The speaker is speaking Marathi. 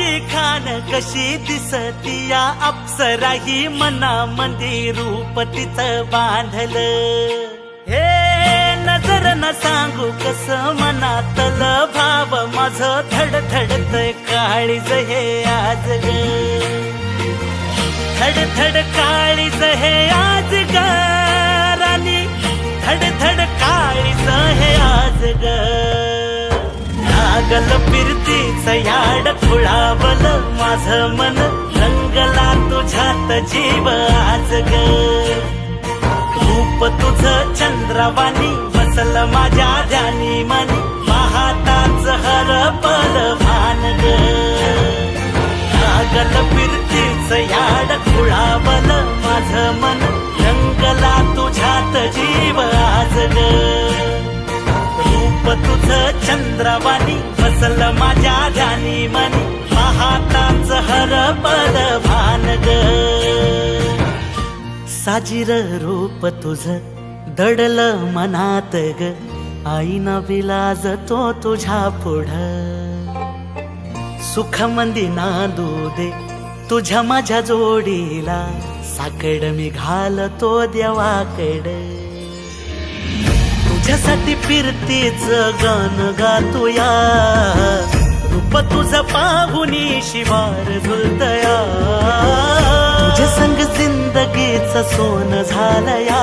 रूपाची खान कशी दिसती या अप्सरा ही मनामंदी रूप तिचं बांधलं हे नजर न सांगू कस मनातल भाव माझं धडधडतय काळीज हे आज ग धडधड काळीज हे आज ग राणी धडधड काळीज हे आज ग लागल फिरतीच याड खुळावल माझं मन रंगला तुझ्यात जीव आज ग रूप तुझं चंद्रवाणी बसल माझ्या ध्यानी मनी पाहताच हरपल भान ग लागल फिरतीच याड खुळावल माझं मन रंगला तुझ्यात जीव आज ग रूप तुझं चंद्रवाणी बसल माझ्या ध्यानी मनी पाहताच हरपल भान ग साजिर रूप तुझं दडलं मनात ग आईना विलाज तो तुझ्या पुढं सुख मंदी नांदू दे तुझ्या माझ्या जोडीला साकड मी घालतो देवाकड तुझ्यासाठी फिरतीच गाणं गातोया रूप तुझं पाहुनी शिवार झुलतया तुझ्या संग जिंदगीच सोन झालया